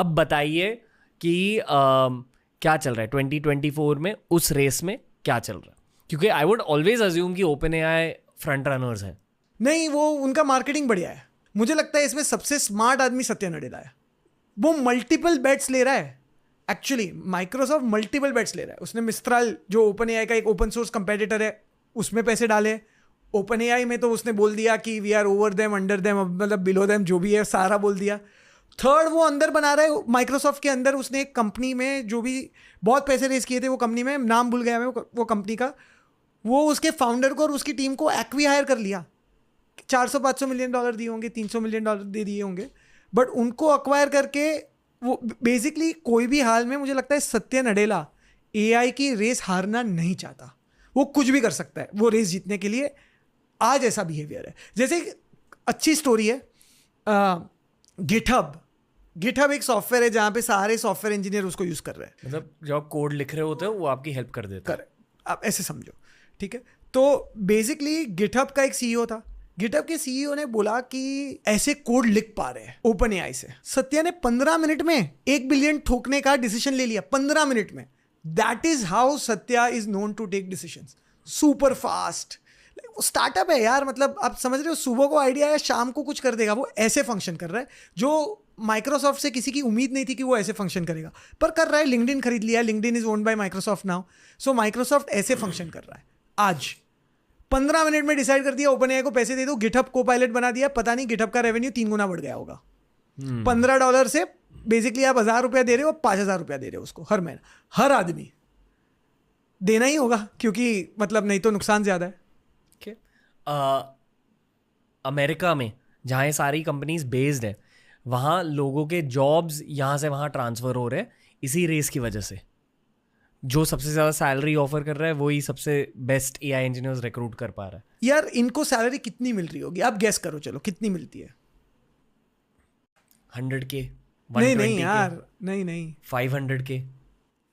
अब बताइए कि क्या चल रहा है 2024 में, उस रेस में क्या चल रहा है? क्योंकि आई वुड ऑलवेज अज्यूम कि ओपन एआई फ्रंट रनर्स हैं. नहीं, वो उनका मार्केटिंग बढ़िया है. मुझे लगता है इसमें सबसे स्मार्ट आदमी सत्या नडेला है. वो मल्टीपल बेट्स ले रहा है. एक्चुअली माइक्रोसॉफ्ट मल्टीपल बेट्स ले रहा है. उसने मिस्ट्राल जो ओपन एआई का एक ओपन सोर्स कंपेटिटर है उसमें पैसे डाले. ओपन एआई में तो उसने बोल दिया कि we are over them, under them, मतलब बिलो देम, जो भी है सारा बोल दिया. थर्ड वो अंदर बना रहा है माइक्रोसॉफ्ट के अंदर. उसने एक कंपनी में जो भी बहुत पैसे रेस किए थे, वो कंपनी में नाम भूल गया मैं वो कंपनी का, वो उसके फाउंडर को और उसकी टीम को एक्वायर कर लिया. $400-500 मिलियन दिए होंगे, $300 मिलियन दे दिए होंगे. बट उनको अक्वायर करके वो बेसिकली कोई भी हाल में मुझे लगता है सत्या नडेला एआई की रेस हारना नहीं चाहता. वो कुछ भी कर सकता है वो रेस जीतने के लिए. आज ऐसा बिहेवियर है. जैसे अच्छी स्टोरी है गिटहब एक सॉफ्टवेयर है जहाँ पे सारे सॉफ्टवेयर इंजीनियर उसको यूज कर रहे हैं. मतलब जब आप कोड लिख रहे होते हो वो आपकी हेल्प कर देता है. आप ऐसे समझो, ठीक है. तो बेसिकली गिटहब का एक सीईओ था. गिटहब के सीईओ ने बोला कि ऐसे कोड लिख पा रहे हैं ओपन एआई से. सत्या ने 15 मिनट में 1 बिलियन ठोकने का डिसीजन ले लिया. 15 मिनट में. That is how Satya is known to take decisions. Super fast. Startup है यार, मतलब आप समझ रहे हो, सुबह को आइडिया है, शाम को कुछ कर देगा. वो ऐसे फंक्शन कर रहा है जो माइक्रोसॉफ्ट से किसी की उम्मीद नहीं थी कि वो ऐसे फंक्शन करेगा, पर कर रहा है. लिंक्डइन खरीद लिया. LinkedIn is owned by Microsoft now. So Microsoft ऐसे फंक्शन कर रहा है. आज 15 मिनट में डिसाइड कर दिया ओपन एआई को पैसे दे दो. गिटहब को पायलट बना दिया. पता नहीं गिटहब का रेवेन्यू 3 गुना बढ़ गया होगा. $15 से बेसिकली आप $1,000 दे रहे हो, $5,000 दे रहे हो उसको हर महीना. हर आदमी देना ही होगा क्योंकि मतलब नहीं तो नुकसान ज्यादा है. अमेरिका में जहाँ ये सारी कंपनीज बेस्ड है, वहाँ लोगों के जॉब्स यहाँ से वहाँ ट्रांसफ़र हो रहे हैं इसी रेस की वजह से. जो सबसे ज़्यादा सैलरी ऑफर कर रहा है वही सबसे बेस्ट एआई इंजीनियर्स रिक्रूट कर पा रहा है. यार इनको सैलरी कितनी मिल रही होगी आप गेस करो. चलो कितनी मिलती है? 100K? नहीं यार, नहीं 500K.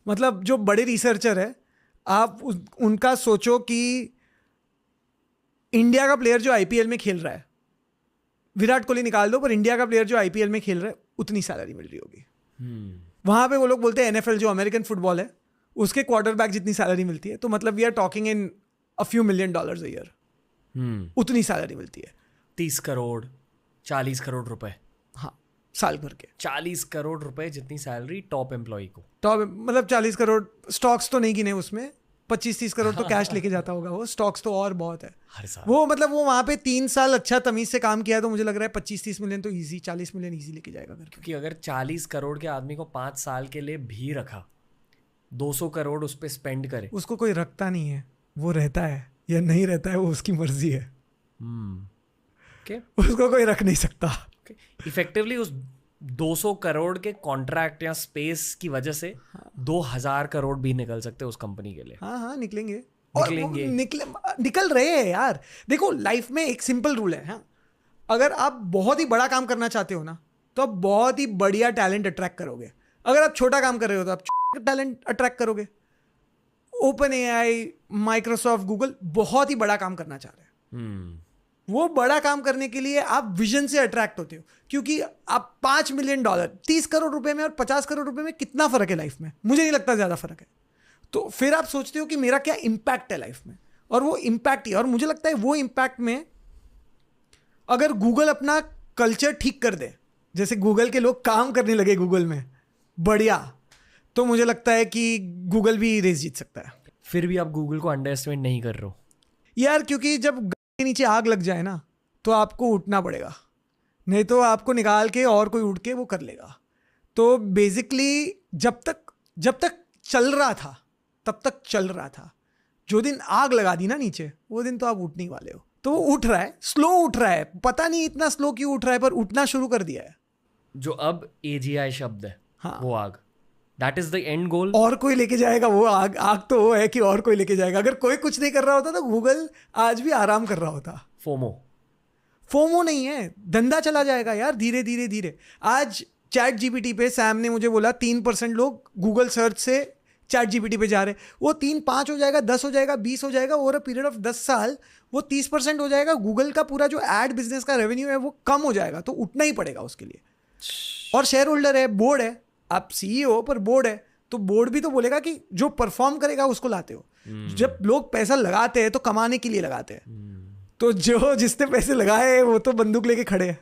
मतलब जो बड़े रिसर्चर है आप उनका सोचो कि इंडिया का प्लेयर जो आईपीएल में खेल रहा है, विराट कोहली निकाल दो, पर इंडिया का प्लेयर जो आईपीएल में खेल रहा है उतनी सैलरी मिल रही होगी. वहां पे वो लोग बोलते हैं एनएफएल जो अमेरिकन फुटबॉल है उसके क्वार्टरबैक जितनी सैलरी मिलती है. तो मतलब we are talking in a few $1 million a year. उतनी सैलरी मिलती है. 30 करोड़ 40 करोड़ रुपए. हाँ, साल भर के 40 करोड़ रुपए जितनी सैलरी टॉप एम्प्लॉय को. टॉप मतलब 40 करोड़. स्टॉक्स तो नहीं गिने उसमें. 25-30 करोड़ तो कैश लेके जाता होगा वो. स्टॉक्स तो और बहुत है हर साल. वो मतलब वो वहां पे 3 साल अच्छा तमीज से काम किया तो मुझे लग रहा है 25-30 मिलियन तो इजी, 40 मिलियन इजी लेके जाएगा. क्योंकि अगर 40 करोड़ के आदमी को 5 साल के लिए भी रखा, 200 करोड़ उस पर स्पेंड करे, उसको कोई रखता नहीं है. वो रहता है या नहीं रहता है वो उसकी मर्जी है. उसको कोई रख नहीं सकता. इफेक्टिवली उस 200 करोड़ के कॉन्ट्रैक्ट या स्पेस की वजह से 2000 करोड़ भी निकल सकते हैं उस कंपनी के लिए. हाँ निकलेंगे. निकल रहे हैं यार. देखो लाइफ में एक सिंपल रूल है. हाँ, अगर आप बहुत ही बड़ा काम करना चाहते हो ना तो आप बहुत ही बढ़िया टैलेंट अट्रैक्ट करोगे. अगर आप छोटा काम कर रहे हो तो आप टैलेंट अट्रैक्ट करोगे. ओपन एआई, माइक्रोसॉफ्ट, गूगल बहुत ही बड़ा काम करना चाह रहे हैं. वो बड़ा काम करने के लिए आप विजन से अट्रैक्ट होते हो क्योंकि आप $5 मिलियन 30 करोड़ रुपए में और 50 करोड़ रुपए में कितना फर्क है लाइफ में? मुझे नहीं लगता ज्यादा फर्क है. तो फिर आप सोचते हो कि मेरा क्या इम्पैक्ट है लाइफ में, और वो इम्पैक्ट ही. और मुझे लगता है वो इम्पैक्ट में अगर गूगल अपना कल्चर ठीक कर दे, जैसे गूगल के लोग काम करने लगे गूगल में बढ़िया, तो मुझे लगता है कि गूगल भी रेस जीत सकता है. फिर भी आप गूगल को अंडर एस्टिमेट नहीं कर रहे हो यार, क्योंकि जब के नीचे आग लग जाए ना तो आपको उठना पड़ेगा, नहीं तो आपको निकाल के और कोई उठ के वो कर लेगा. तो बेसिकली जब तक चल रहा था तब तक चल रहा था. जो दिन आग लगा दी ना नीचे, वो दिन तो आप उठने ही वाले हो. तो वो उठ रहा है, स्लो उठ रहा है. पता नहीं इतना स्लो क्यों उठ रहा है, पर उठना शुरू कर दिया है. जो अब AGI शब्द है, हाँ, वो आग, दैट इज द एंड गोल. और कोई लेके जाएगा वो आग तो वो है कि और कोई लेके जाएगा. अगर कोई कुछ नहीं कर रहा होता तो गूगल आज भी आराम कर रहा होता. फोमो नहीं है, धंधा चला जाएगा यार धीरे धीरे धीरे. आज चैट जीपीटी पे सैम ने मुझे बोला 3% लोग गूगल सर्च से चैट जीपीटी पे जा रहे. वो 3-5 हो जाएगा, 10 हो जाएगा, 20 हो जाएगा. ओवर अ पीरियड ऑफ 10 साल वो 30% हो जाएगा. गूगल का पूरा जो एड बिजनेस का रेवेन्यू है वो कम हो जाएगा. तो उठना ही पड़ेगा उसके लिए. और शेयर होल्डर है, बोर्ड है, आप सीईओ पर बोर्ड है, तो बोर्ड भी तो बोलेगा कि जो परफॉर्म करेगा उसको लाते हो। जब लोग पैसा लगाते हैं तो कमाने के लिए लगाते हैं, तो जो जिसने पैसे लगाए वो तो बंदूक लेके खड़े हैं।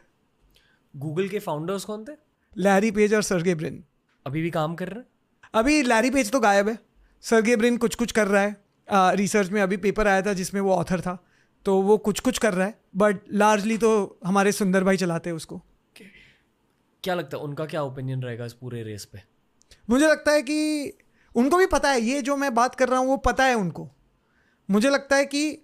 गूगल के फाउंडर्स कौन थे? लैरी पेज और सर्गे ब्रिन। अभी भी काम कर रहे हैं? अभी लैरी पेज तो गायब है, सर्गे ब्रिन कुछ कुछ कर रहा है। रिसर्च में अभी पेपर आया था जिसमें वो ऑथर था, तो वो कुछ कुछ कर रहा है, बट लार्जली तो हमारे सुंदर भाई चलाते हैं उसको। क्या लगता है उनका क्या ओपिनियन रहेगा इस पूरे रेस पे? मुझे लगता है कि उनको भी पता है, ये जो मैं बात कर रहा हूँ वो पता है उनको। मुझे लगता है कि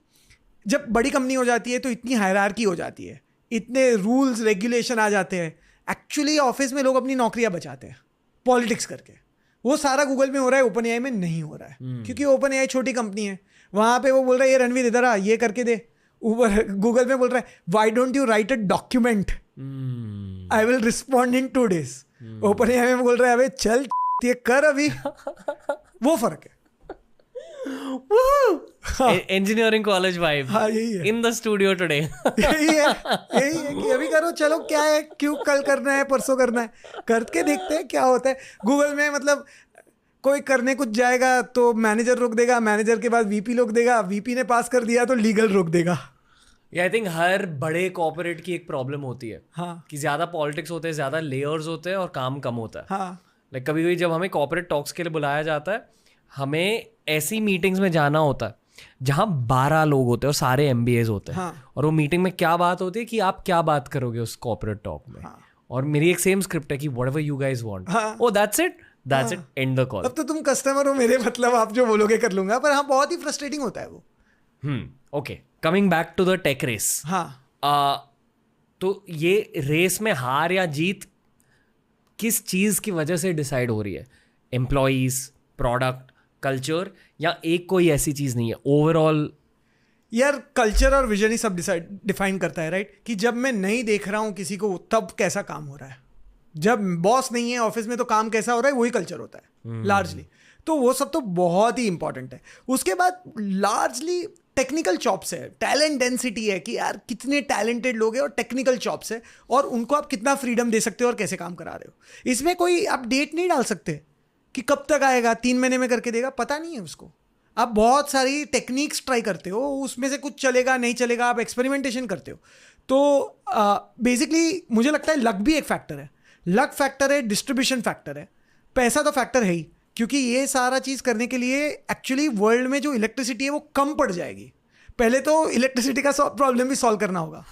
जब बड़ी कंपनी हो जाती है तो इतनी हायरार्की हो जाती है, इतने रूल्स रेगुलेशन आ जाते हैं। एक्चुअली ऑफिस में लोग अपनी नौकरियां बचाते हैं पॉलिटिक्स करके। वो सारा गूगल में हो रहा है, ओपन एआई में नहीं हो रहा है, क्योंकि ओपन एआई छोटी कंपनी है। वहाँ पे वो बोल रहा है ये रणवीर इधर आ, ये करके दे। ऊपर गूगल में बोल रहा है why don't you right a document, I will respond in 2 days। Open AI में बोल रहा है अबे चल ये कर अभी। वो फर्क है। Engineering college vibe. हाँ यही है, इन द स्टूडियो टुडे। यही है कि अभी करो, चलो क्या है, क्यों कल करना है, परसों करना है, करके देखते हैं क्या होता है। गूगल में मतलब कोई करने कुछ जाएगा तो मैनेजर रोक देगा, मैनेजर के बाद वीपी रोक देगा, वीपी ने पास कर दिया तो लीगल रोक देगा। आई थिंक हर बड़े कॉर्पोरेट की एक प्रॉब्लम होती है। हाँ कि ज्यादा पॉलिटिक्स होते हैं, ज्यादा लेयर्स होते हैं और काम कम होता है। हाँ लाइक कभी कभी जब हमें कॉर्पोरेट टॉक्स के लिए बुलाया जाता है, हमें ऐसी मीटिंग्स में जाना होता है जहाँ 12 लोग होते हैं और सारे MBAs होते हैं। हाँ। और वो मीटिंग में क्या बात होती है कि आप क्या बात करोगे उस कॉर्पोरेट टॉक में। हाँ। और मेरी एक सेम स्क्रिप्ट है कि व्हाटएवर यू गाइस वांट, हाँ। ओ that's it, and the call. अब तो तुम कस्टमर हो मेरे, मतलब आप जो बोलोगे कर लूंगा। पर हाँ बहुत ही फ्रस्ट्रेटिंग होता है वो। Okay, coming back to the tech race. हाँ तो ये रेस में हार या जीत किस चीज की वजह से डिसाइड हो रही है? एम्प्लॉइज, प्रोडक्ट, कल्चर, या एक कोई ऐसी चीज नहीं है ओवरऑल? यार कल्चर और विजन ही सब डिफाइन करता है, राइट? कि जब मैं नहीं देख रहा हूँ किसी को तब कैसा काम हो रहा है। जब बॉस नहीं है ऑफिस में तो काम कैसा हो रहा है, वही कल्चर होता है लार्जली। तो वो सब तो बहुत ही इंपॉर्टेंट है। उसके बाद लार्जली टेक्निकल चॉप्स है, टैलेंट डेंसिटी है कि यार कितने टैलेंटेड लोग हैं, और टेक्निकल चॉप्स है, और उनको आप कितना फ्रीडम दे सकते हो और कैसे काम करा रहे हो। इसमें कोई आप डेट नहीं डाल सकते कि कब तक आएगा, 3 महीने में करके देगा, पता नहीं है उसको। आप बहुत सारी टेक्निक्स ट्राई करते हो, उसमें से कुछ चलेगा नहीं चलेगा, आप एक्सपेरिमेंटेशन करते हो। तो बेसिकली मुझे लगता है लक भी एक फैक्टर है। लक फैक्टर है, डिस्ट्रीब्यूशन फैक्टर है, पैसा तो फैक्टर है ही, क्योंकि ये सारा चीज़ करने के लिए एक्चुअली वर्ल्ड में जो इलेक्ट्रिसिटी है वो कम पड़ जाएगी। पहले तो इलेक्ट्रिसिटी का प्रॉब्लम भी सॉल्व करना होगा।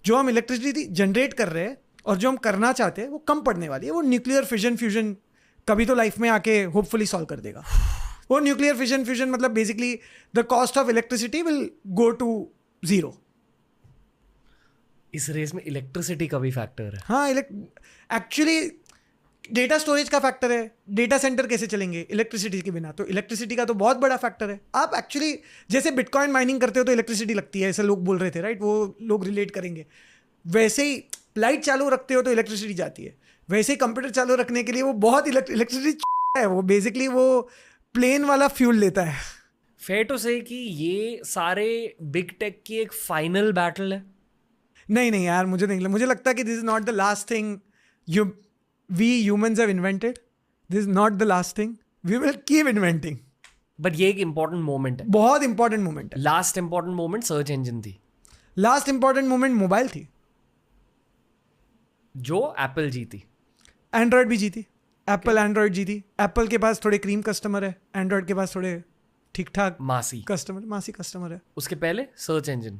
जो हम इलेक्ट्रिसिटी जनरेट कर रहे हैं और जो हम करना चाहते हैं वो कम पड़ने वाली है। वो न्यूक्लियर फिजन फ्यूजन कभी तो लाइफ में आके होपफुली सॉल्व कर देगा। वो न्यूक्लियर फिजन फ्यूजन मतलब basically the cost of electricity will go to 0। इस रेस में इलेक्ट्रिसिटी का भी फैक्टर है। हाँ, एक्चुअली डेटा स्टोरेज का फैक्टर है। डेटा सेंटर कैसे चलेंगे इलेक्ट्रिसिटी के बिना? तो इलेक्ट्रिसिटी का तो बहुत बड़ा फैक्टर है। आप एक्चुअली जैसे बिटकॉइन माइनिंग करते हो तो इलेक्ट्रिसिटी लगती है, ऐसे लोग बोल रहे थे, राइट? वो लोग रिलेट करेंगे। वैसे ही लाइट चालू रखते हो तो इलेक्ट्रिसिटी जाती है। वैसे ही कंप्यूटर चालू रखने के लिए वो बहुत इलेक्ट्रिसिटी है। वो बेसिकली वो प्लेन वाला फ्यूल लेता है। फेयर टू से कि ये सारे बिग टेक की एक फाइनल बैटल है? नहीं यार, मुझे लगता है कि this is not the last thing we humans have invented. This is not the last thing. We will keep inventing. But ये एक इंपॉर्टेंट मोमेंट है, बहुत इंपॉर्टेंट मोमेंट है। Last important moment search engine थी। लास्ट इंपॉर्टेंट मोमेंट मोबाइल थी, जो Apple जीती। Android भी जीती। एप्पल एंड्रॉयड जीती। एप्पल के पास थोड़े क्रीम कस्टमर है, एंड्रॉयड के पास थोड़े ठीक ठाक मासी कस्टमर है। उसके पहले सर्च इंजन,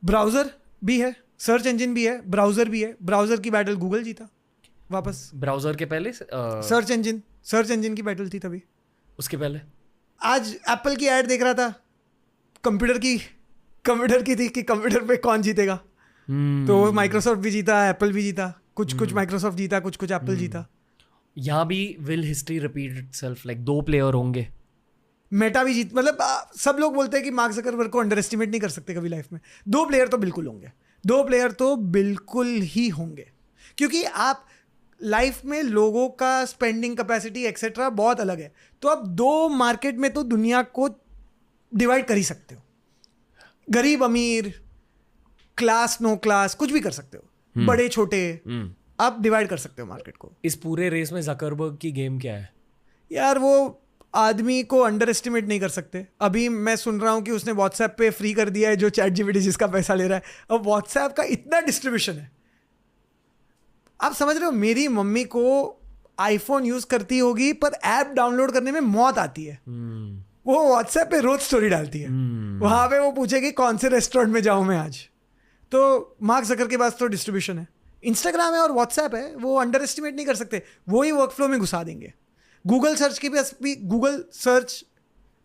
ब्राउजर भी है, सर्च इंजन भी है, ब्राउजर भी है। ब्राउजर की बैटल गूगल जीता वापस। ब्राउजर के पहले सर्च इंजन की बैटल थी तभी। उसके पहले आज एप्पल की ऐड देख रहा था, कंप्यूटर की थी कि कंप्यूटर पे कौन जीतेगा। तो माइक्रोसॉफ्ट भी जीता, एप्पल भी जीता, कुछ माइक्रोसॉफ्ट जीता, कुछ एप्पल जीता। यहाँ भी will history repeat itself, like 2 player होंगे। मेटा भी जीत, मतलब सब लोग बोलते हैं कि मार्क ज़करबर्ग को अंडर एस्टिमेट नहीं कर सकते कभी लाइफ में। 2 प्लेयर तो बिल्कुल होंगे, 2 प्लेयर तो बिल्कुल ही होंगे, क्योंकि आप लाइफ में लोगों का स्पेंडिंग कैपेसिटी एक्सेट्रा बहुत अलग है। तो आप 2 मार्केट में तो दुनिया को डिवाइड कर ही सकते हो। गरीब अमीर, क्लास नो क्लास, कुछ भी कर सकते हो, बड़े छोटे, आप डिवाइड कर सकते हो मार्केट को। इस पूरे रेस में जकरबर्ग की गेम क्या है? यार वो आदमी को अंडर एस्टिमेट नहीं कर सकते। अभी मैं सुन रहा हूँ कि उसने व्हाट्सएप पे फ्री कर दिया है जो चैट जीपीटी जिसका पैसा ले रहा है। अब व्हाट्सएप का इतना डिस्ट्रीब्यूशन है, आप समझ रहे हो, मेरी मम्मी को आईफोन यूज करती होगी पर ऐप डाउनलोड करने में मौत आती है। वो व्हाट्सएप पे रोज स्टोरी डालती है, वहां पे वो पूछेगी कौन से रेस्टोरेंट में जाऊं मैं आज। तो मार्क जकर के पास तो डिस्ट्रीब्यूशन है, इंस्टाग्राम है और व्हाट्सएप है, वो अंडर एस्टिमेट नहीं कर सकते, वो ही वर्कफ्लो में घुसा देंगे। गूगल सर्च के पास भी गूगल सर्च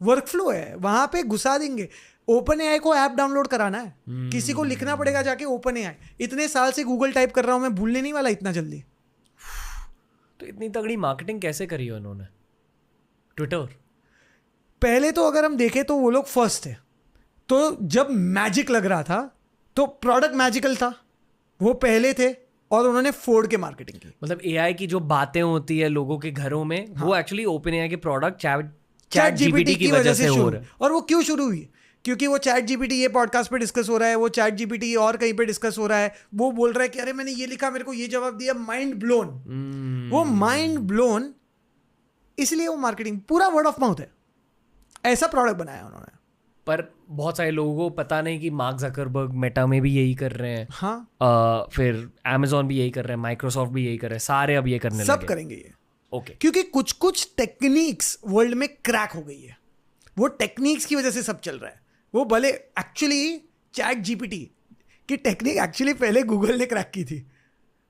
वर्कफ्लो है, वहां पे घुसा देंगे। ओपन एआई को ऐप डाउनलोड कराना है, किसी को लिखना पड़ेगा जाके ओपन एआई। इतने साल से गूगल टाइप कर रहा हूं मैं, भूलने नहीं वाला इतना जल्दी। तो इतनी तगड़ी मार्केटिंग कैसे करी है उन्होंने? ट्विटर पहले तो अगर हम देखें तो वो लोग फर्स्ट थे, तो जब मैजिक लग रहा था तो प्रोडक्ट मैजिकल था, वो पहले थे और उन्होंने फोड़ के मार्केटिंग की। मतलब एआई की जो बातें होती है लोगों के घरों में, वो एक्चुअली ओपन एआई के प्रोडक्ट चैट जीपीटी की वजह से हो रहा है। और वो क्यों शुरू हुई? क्योंकि वो चैट जीपीटी ये पॉडकास्ट पे डिस्कस हो रहा है, वो चैट जीपीटी और कहीं पे डिस्कस हो रहा है, वो बोल रहा है कि अरे मैंने ये लिखा, मेरे को ये जवाब दिया, माइंड ब्लोन। वो माइंड ब्लोन, इसलिए वो मार्केटिंग पूरा वर्ड ऑफ माउथ है, ऐसा प्रोडक्ट बनाया उन्होंने। पर बहुत सारे लोगों को पता नहीं कि मार्क जकरबर्ग मेटा में भी यही कर रहे हैं। हाँ, फिर अमेजोन भी यही कर रहे हैं, माइक्रोसॉफ्ट भी यही कर रहे हैं, सारे अब ये करने सब लगे। करेंगे ये। ओके। क्योंकि कुछ कुछ टेक्निक्स वर्ल्ड में क्रैक हो गई है, वो टेक्निक्स की वजह से सब चल रहा है। वो भले एक्चुअली चैट जीपीटी की टेक्निक एक्चुअली पहले गूगल ने क्रैक की थी,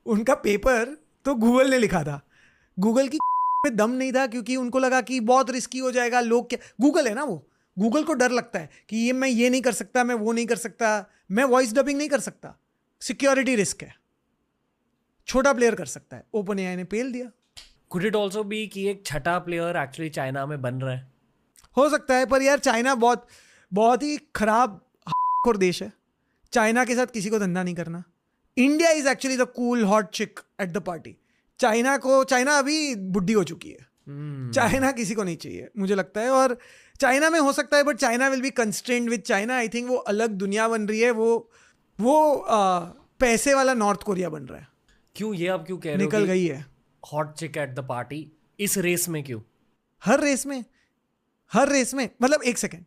उनका पेपर तो गूगल ने लिखा था। गूगल की में दम नहीं था क्योंकि उनको लगा कि बहुत रिस्की हो जाएगा, लोग क्या, गूगल है ना, वो गूगल को डर लगता है कि ये मैं ये नहीं कर सकता, मैं वो नहीं कर सकता, मैं वॉइस डबिंग नहीं कर सकता, सिक्योरिटी रिस्क है, छोटा प्लेयर कर सकता है। ओपन एआई ने पेल दिया। कुड इट ऑल्सो बी कि एक छठा प्लेयर एक्चुअली चाइना में बन रहा है? हो सकता है, पर यार चाइना बहुत बहुत ही खराब और देश है, चाइना के साथ किसी को धंधा नहीं करना। India is actually the cool hot चिक एट द पार्टी। चाइना अभी बुढ़ी हो चुकी है, चाइना किसी को नहीं चाहिए मुझे लगता है। और चाइना में हो सकता है, but China will be constrained with China. I think वो अलग दुनिया बन रही है, वो पैसे वाला नॉर्थ कोरिया बन रहा है। क्यों ये आप क्यों कह रहे हो? निकल गई है हॉट चिक एट द पार्टी इस रेस में क्यों? हर रेस में मतलब एक सेकेंड,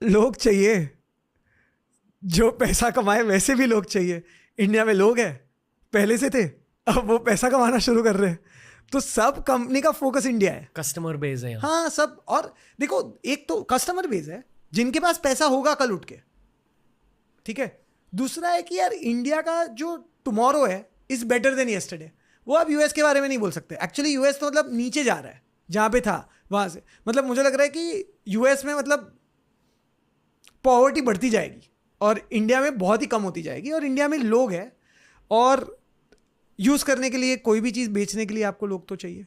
लोग चाहिए जो पैसा कमाए, वैसे भी लोग चाहिए। इंडिया में लोग हैं, पहले से थे, अब वो पैसा कमाना शुरू कर रहे हैं, तो सब कंपनी का फोकस इंडिया है। कस्टमर बेस है। हाँ सब। और देखो, एक तो कस्टमर बेस है जिनके पास पैसा होगा कल उठ के, ठीक है। दूसरा है कि यार इंडिया का जो टुमारो है इज बेटर देन यस्टरडे। वो अब यूएस के बारे में नहीं बोल सकते। एक्चुअली यूएस तो मतलब नीचे जा रहा है, जहाँ पे था वहाँ से। मतलब मुझे लग रहा है कि यूएस में मतलब पॉवर्टी बढ़ती जाएगी और इंडिया में बहुत ही कम होती जाएगी। और इंडिया में लोग हैं और यूज़ करने के लिए, कोई भी चीज़ बेचने के लिए आपको लोग तो चाहिए।